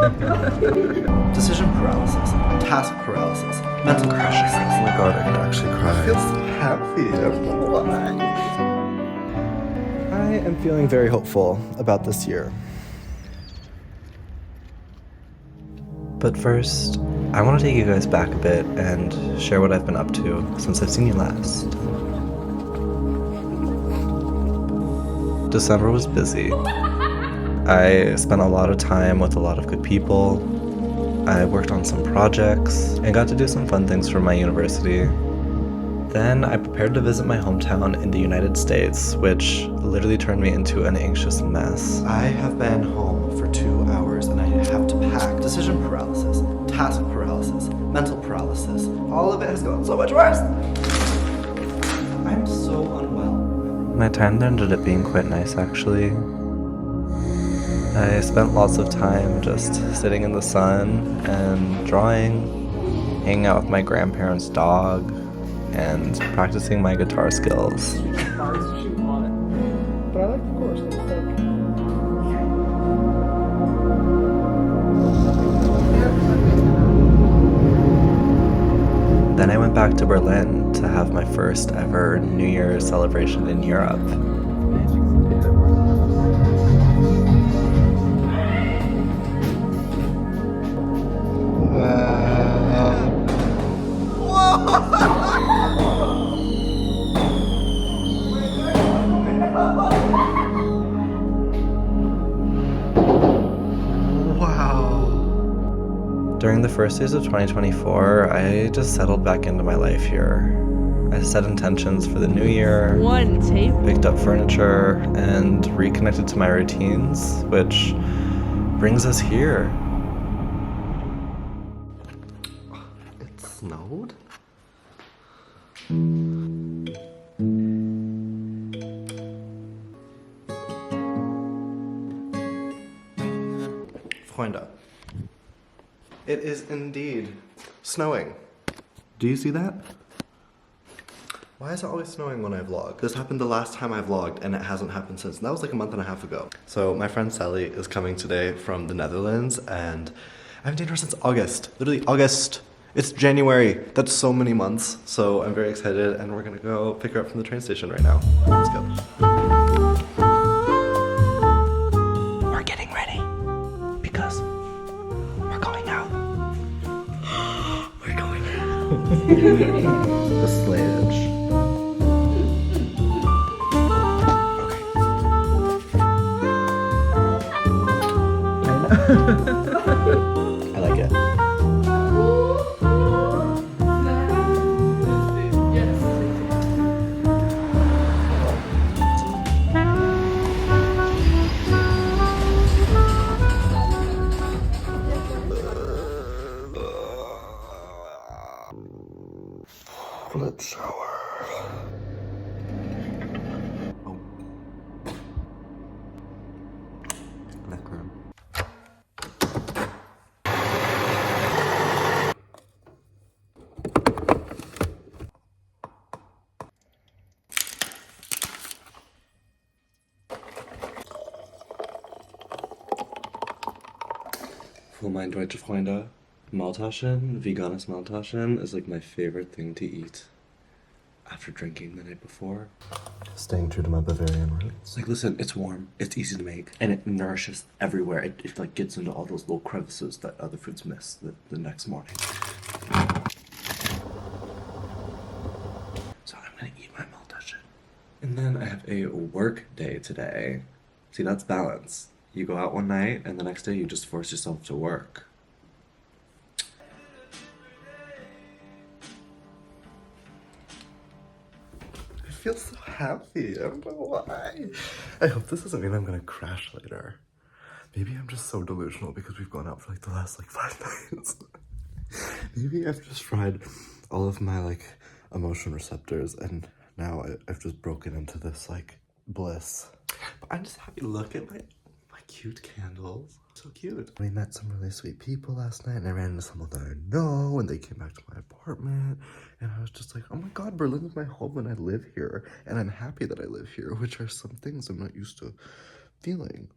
Decision paralysis, task paralysis, mental paralysis. Oh my god, I can actually cry. I feel so happy. I don't know why. I am feeling very hopeful about this year. But first, I want to take you guys back a bit and share what I've been up to since I've seen you last. December was busy. I spent a lot of time with a lot of good people. I worked on some projects and got to do some fun things for my university. Then I prepared to visit my hometown in the United States, which literally turned me into an anxious mess. I have been home for 2 hours and I have to pack. Decision paralysis, task paralysis, mental paralysis. All of it has gone so much worse. I'm so unwell. My time there ended up being quite nice, actually. I spent lots of time just sitting in the sun and drawing, hanging out with my grandparents' dog, and practicing my guitar skills. But I like the chorus. Then I went back to Berlin to have my first ever New Year's celebration in Europe. During the first days of 2024, I just settled back into my life here. I set intentions for the new year, picked up furniture, and reconnected to my routines, which brings us here. It snowed? Freunde. It is indeed snowing. Do you see that? Why is it always snowing when I vlog? This happened the last time I vlogged and it hasn't happened since. And that was like a month and a half ago. So my friend Sally is coming today from the Netherlands and I haven't seen her since August. Literally August. It's January. That's so many months. So I'm very excited and we're gonna go pick her up from the train station right now. Let's go. We're getting ready because we're going out. We're going out. The sledge. I like it. Let's shower. Oh. Lekker. Für meine deutsche Freunde, maultaschen, veganes maultaschen is like my favorite thing to eat after drinking the night before. Staying true to my Bavarian roots. Like, listen, it's warm, it's easy to make, and it nourishes everywhere. It like gets into all those little crevices that other foods miss the next morning. So I'm gonna eat my maultaschen. And then I have a work day today. See, that's balance. You go out one night, and the next day you just force yourself to work. I feel so happy. I don't know why. I hope this doesn't mean I'm gonna crash later. Maybe I'm just so delusional because we've gone out for like the last like 5 nights. Maybe I've just fried all of my like emotion receptors and now I've just broken into this like bliss. But I'm just happy to look at my cute candles. So cute. We met some really sweet people last night and I ran into someone that I know and they came back to my apartment and I was just like, oh my god, Berlin is my home and I live here and I'm happy that I live here, which are some things I'm not used to feeling.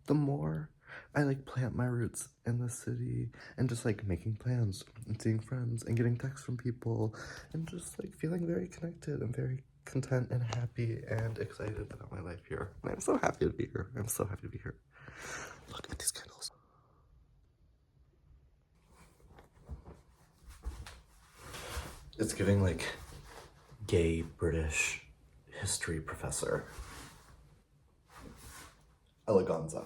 The more I like plant my roots in the city and just like making plans and seeing friends and getting texts from people and just like feeling very connected and very content and happy and excited about my life here. And I'm so happy to be here. I'm so happy to be here. Look at these candles. It's giving like gay British history professor. Eleganza.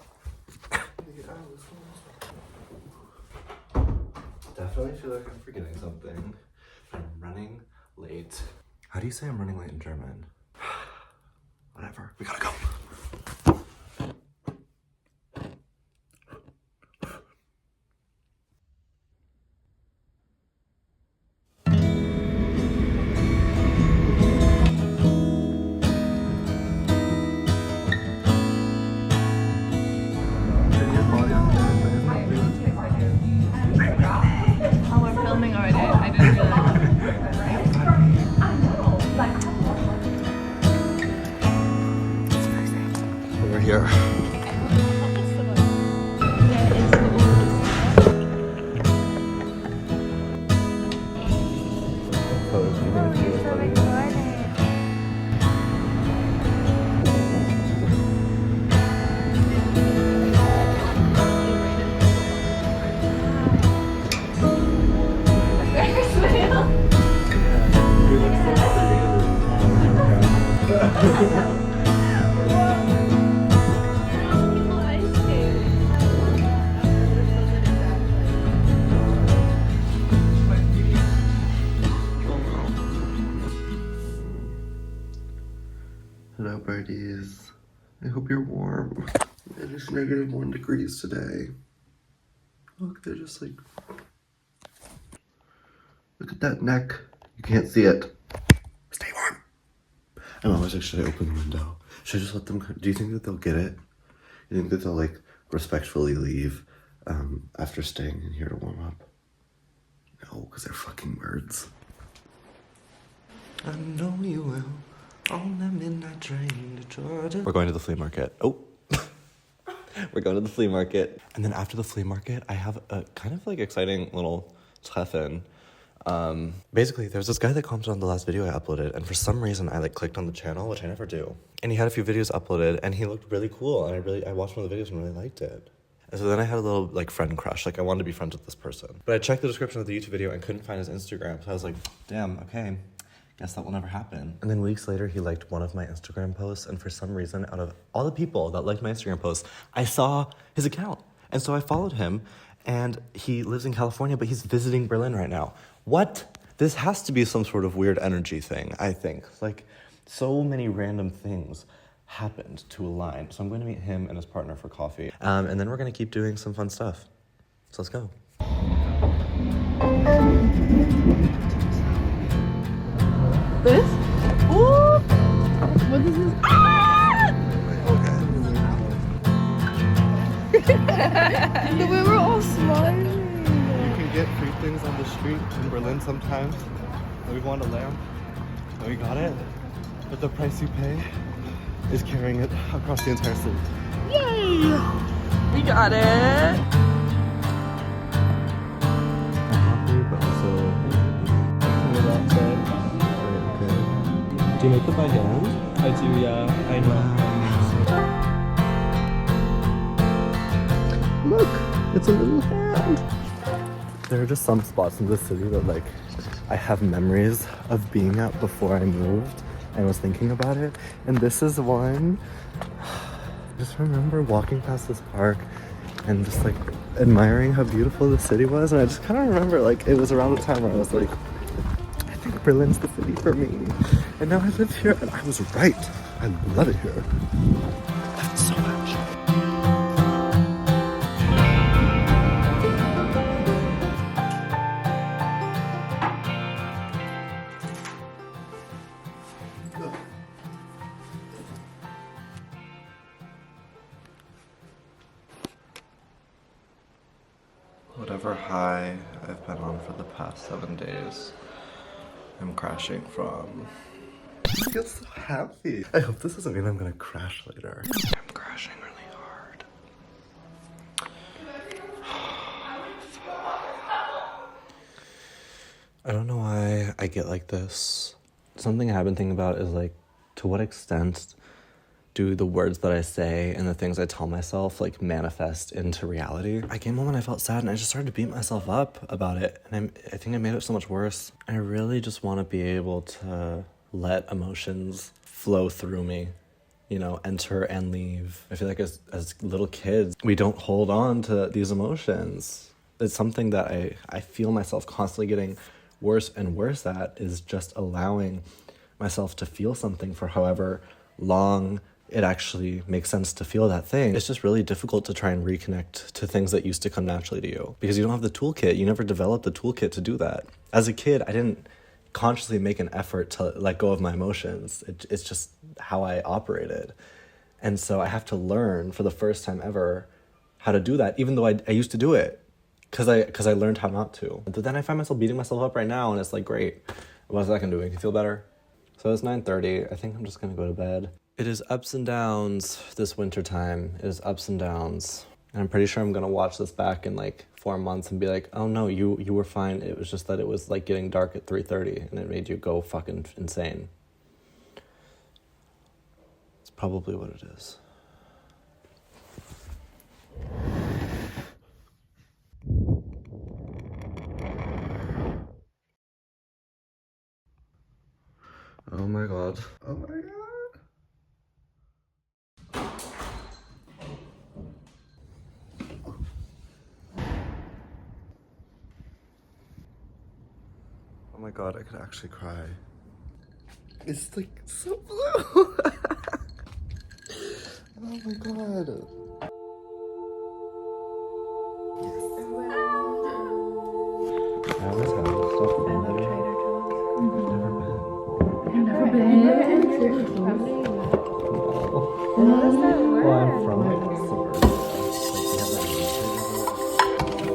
Definitely feel like I'm forgetting something. I'm running late. How do you say I'm running late in German? Whatever, we gotta go. Here. Hello birdies, I hope you're warm. It is -1 degrees today. Look, they're just like, look at that neck. You can't see it. Stay warm. I'm always like, should I open the window? Should I just let them, do you think that they'll get it? You think that they'll like respectfully leave after staying in here to warm up? No, because they're fucking birds. I know you will. On the midnight train to Georgia. We're going to the flea market. Oh. We're going to the flea market. And then after the flea market, I have a kind of like exciting little treffen. Basically, there's this guy that commented on the last video I uploaded, and for some reason I like clicked on the channel, which I never do. And he had a few videos uploaded, and he looked really cool, and I watched one of the videos and really liked it. And so then I had a little like friend crush, like I wanted to be friends with this person. But I checked the description of the YouTube video and couldn't find his Instagram, so I was like, damn, okay. Guess that will never happen. And then weeks later, he liked one of my Instagram posts, and for some reason, out of all the people that liked my Instagram posts, I saw his account. And so I followed him, and he lives in California, but he's visiting Berlin right now. What? This has to be some sort of weird energy thing, I think. Like, so many random things happened to align. So I'm going to meet him and his partner for coffee. And then we're going to keep doing some fun stuff. So let's go. This? Ooh! What is this? Ah! The way we're all smiling. You can get free things on the street in Berlin sometimes. We want a lamp, and we got it. But the price you pay is carrying it across the entire city. Yay! We got it. Do you make it by hand? I do, yeah. I know. Look, it's a little hand. There are just some spots in the city that like I have memories of being at before I moved and was thinking about it. And this is one. I just remember walking past this park and just like admiring how beautiful the city was. And I just kind of remember like it was around the time where I was like, I think Berlin's the city for me. And now I live here and I was right. I love it here. I love it so much. Whatever high I've been on for the past 7 days, I'm crashing from. I feel so happy. I hope this doesn't mean I'm gonna crash later. I'm crashing really hard. I don't know why I get like this. Something I've been thinking about is like, to what extent do the words that I say and the things I tell myself like manifest into reality? I came home and I felt sad and I just started to beat myself up about it. And I think I made it so much worse. I really just want to be able to let emotions flow through me, you know, enter and leave. I feel like as little kids, we don't hold on to these emotions. It's something that I feel myself constantly getting worse and worse at, is just allowing myself to feel something for however long it actually makes sense to feel that thing. It's just really difficult to try and reconnect to things that used to come naturally to you because you don't have the toolkit. You never developed the toolkit to do that. As a kid, I didn't consciously make an effort to let go of my emotions. It's just how I operated. And so I have to learn for the first time ever how to do that, even though I used to do it because I learned how not to. But then I find myself beating myself up right now and it's like, great. What's that gonna do? Make you feel better? So it's 9:30. I think I'm just gonna go to bed. It is ups and downs this winter time. It is ups and downs. And I'm pretty sure I'm gonna watch this back in like 4 months and be like, oh no, you were fine. It was just that it was like getting dark at 3:30 and it made you go fucking insane. It's probably what it is. Oh my god. Oh my god. Oh my god, I could actually cry. It's like so blue. Oh my god. I always have stuff in there. Never been. Well, I'm from like suburbs.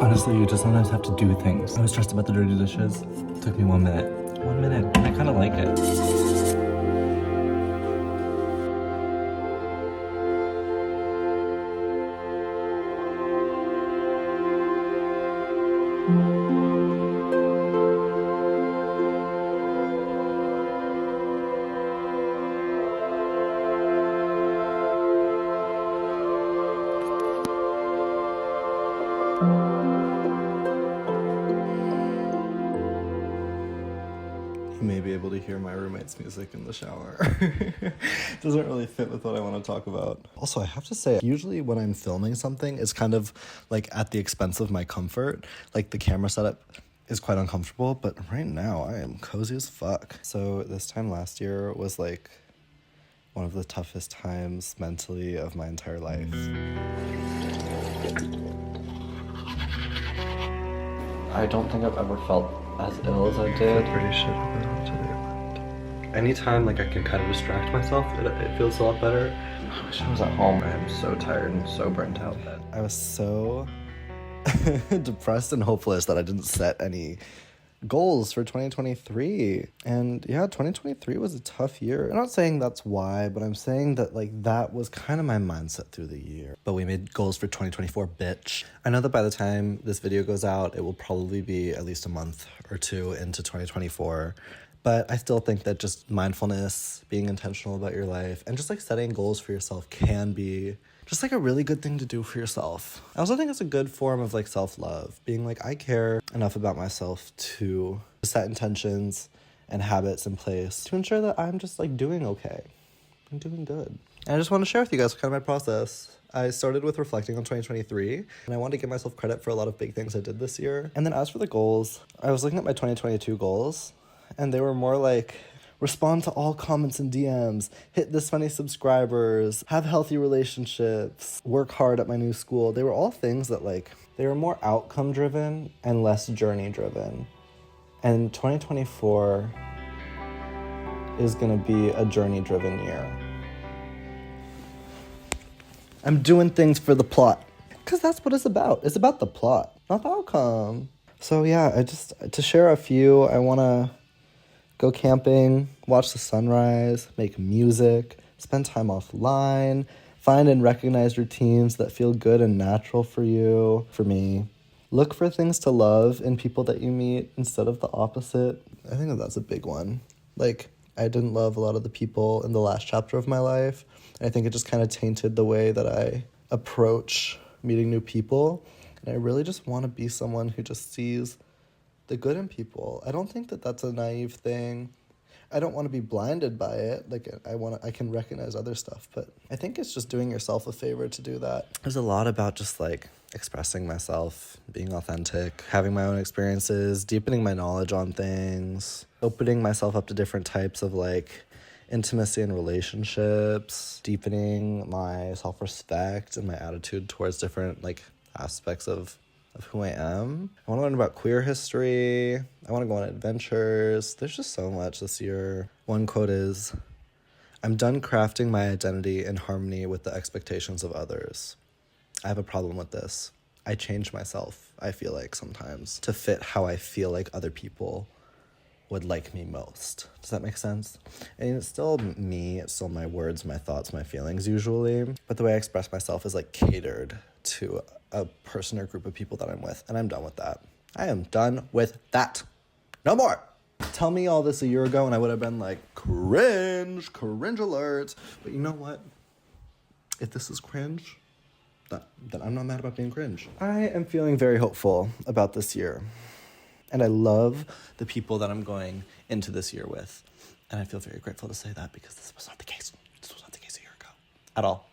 Honestly, you just sometimes have to do things. I was stressed about the dirty dishes. It took me 1 minute. 1 minute, and I kind of like it. You may be able to hear my roommate's music in the shower. Doesn't really fit with what I want to talk about. Also, I have to say, usually when I'm filming something, it's kind of like at the expense of my comfort. Like the camera setup is quite uncomfortable, but right now I am cozy as fuck. So this time last year was like one of the toughest times mentally of my entire life. I don't think I've ever felt as ill as I did. I'm pretty shit about today. Anytime like I can kind of distract myself, it feels a lot better. I wish I was at home. I am so tired and so burnt out. I was so depressed and hopeless that I didn't set any goals for 2023. And yeah, 2023 was a tough year. I'm not saying that's why, but I'm saying that like that was kind of my mindset through the year. But we made goals for 2024, bitch. I know that by the time this video goes out, it will probably be at least a month or two into 2024. But I still think that just mindfulness, being intentional about your life, and just like setting goals for yourself can be just like a really good thing to do for yourself. I also think it's a good form of like self-love, being like, I care enough about myself to set intentions and habits in place to ensure that I'm just like doing okay. I'm doing good. And I just want to share with you guys kind of my process. I started with reflecting on 2023, and I wanted to give myself credit for a lot of big things I did this year. And then as for the goals, I was looking at my 2022 goals, and they were more like, respond to all comments and DMs, hit this many subscribers, have healthy relationships, work hard at my new school. They were all things that like, they were more outcome driven and less journey driven. And 2024 is gonna be a journey driven year. I'm doing things for the plot, because that's what it's about. It's about the plot, not the outcome. So yeah, to share a few, I wanna go camping, watch the sunrise, make music, spend time offline, find and recognize routines that feel good and natural for you. For me, Look for things to love in people that you meet instead of the opposite. I think that's a big one. Like, I didn't love a lot of the people in the last chapter of my life. I think it just kind of tainted the way that I approach meeting new people. And I really just want to be someone who just sees the good in people. I don't think that that's a naive thing. I don't want to be blinded by it. Like, I can recognize other stuff, but I think it's just doing yourself a favor to do that. There's a lot about just like expressing myself, being authentic, having my own experiences, deepening my knowledge on things, opening myself up to different types of like intimacy and relationships, deepening my self-respect and my attitude towards different like aspects of who I am. I want to learn about queer history. I want to go on adventures. There's just so much this year. One quote is, "I'm done crafting my identity in harmony with the expectations of others." I have a problem with this. I change myself, I feel like, sometimes to fit how I feel like other people would like me most. Does that make sense? And it's still me, it's still my words, my thoughts, my feelings usually, but the way I express myself is like catered to a person or group of people that I'm with, and I'm done with that. I am done with that. No more. Tell me all this a year ago and I would have been like, cringe alert. But you know what? If this is cringe, then I'm not mad about being cringe. I am feeling very hopeful about this year. And I love the people that I'm going into this year with. And I feel very grateful to say that because this was not the case. This was not the case a year ago. At all.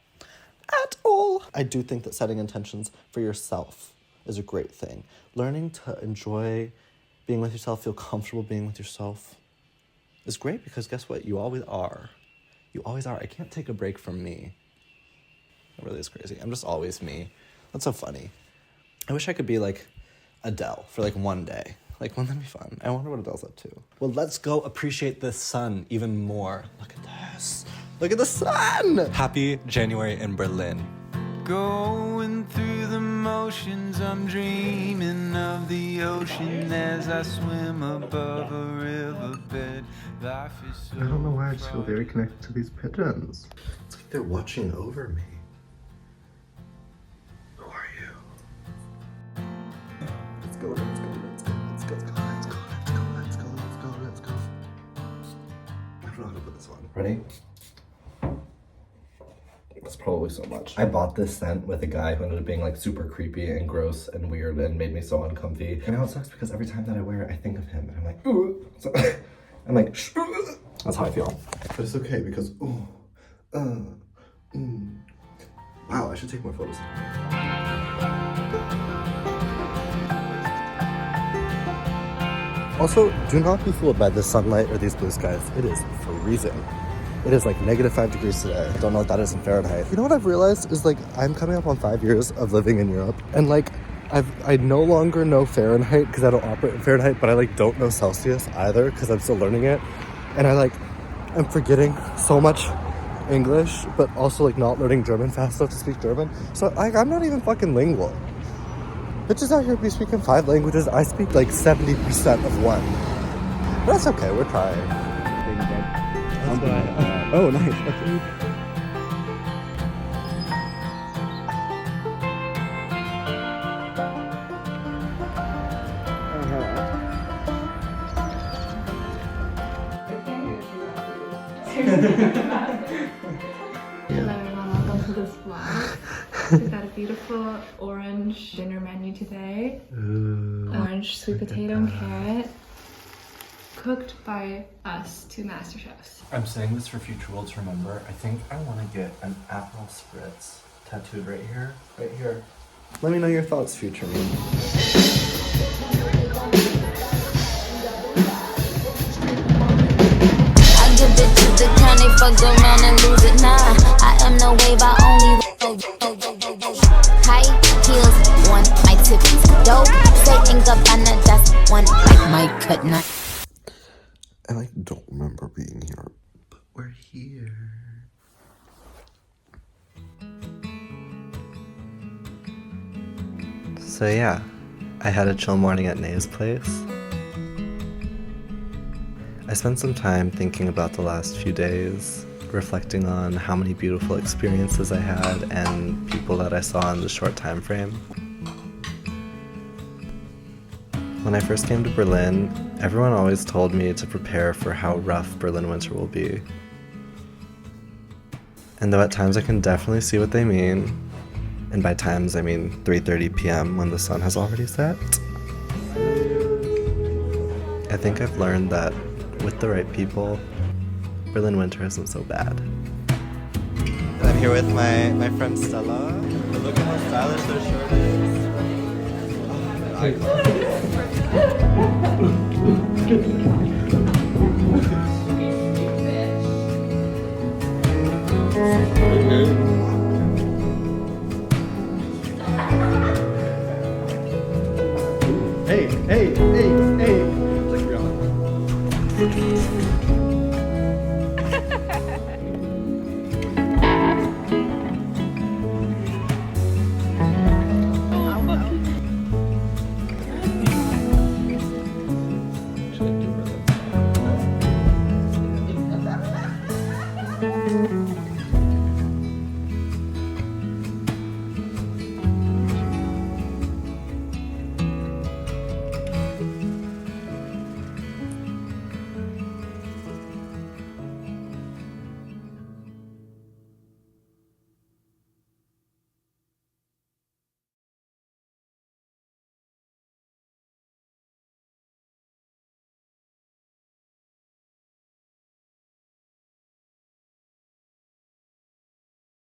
At all. I do think that setting intentions for yourself is a great thing. Learning to enjoy being with yourself, feel comfortable being with yourself is great because guess what? You always are. You always are. I can't take a break from me. It really is crazy. I'm just always me. That's so funny. I wish I could be like Adele for like one day. Like, wouldn't that be fun? I wonder what Adele's up to. Well, let's go appreciate the sun even more. Look at this. Look at the sun! Happy January in Berlin. Going through the motions, I'm dreaming of the ocean as I swim above a riverbed. Life is so I don't know why I just feel very connected to these pigeons. It's like they're watching over me. Who are you? Let's go. I don't know how to put this on. Ready? That's probably so much. I bought this scent with a guy who ended up being like super creepy and gross and weird and made me so uncomfy. And now it sucks because every time that I wear it, I think of him and I'm like, ooh. So I'm like, that's how I feel. But it's okay because, wow, I should take more photos. Also, do not be fooled by the sunlight or these blue skies. It is freezing. It is like -5 degrees today. I don't know what that is in Fahrenheit. You know what I've realized is like I'm coming up on 5 years of living in Europe and like I no longer know Fahrenheit because I don't operate in Fahrenheit, but I like don't know Celsius either because I'm still learning it. And I'm forgetting so much English, but also like not learning German fast enough to speak German. So like I'm not even fucking lingual. Bitches out here be speaking 5 languages. I speak like 70% of one. But that's okay, we're trying. Oh, nice. Okay. Hello everyone, welcome to this vlog. We've got a beautiful orange dinner menu today. Orange sweet potato and carrot, cooked by us, 2 master chefs. I'm saying this for future world to remember. I think I want to get an Aperol Spritz tattooed right here. Right here. Let me know your thoughts, future me. Give it to the crown, they fuck around and lose it. Nah, I am no wave, I only high heels, one, my tippets dope, setting up on the dust, one, like my cut knife. I like don't remember being here, but we're here. So yeah, I had a chill morning at Nae's place. I spent some time thinking about the last few days, reflecting on how many beautiful experiences I had and people that I saw in the short time frame. When I first came to Berlin, everyone always told me to prepare for how rough Berlin winter will be. And though at times I can definitely see what they mean, and by times I mean 3:30 p.m. when the sun has already set, I think I've learned that with the right people, Berlin winter isn't so bad. I'm here with my friend Stella. Look at how stylish their shirt is. Hey! It's like real.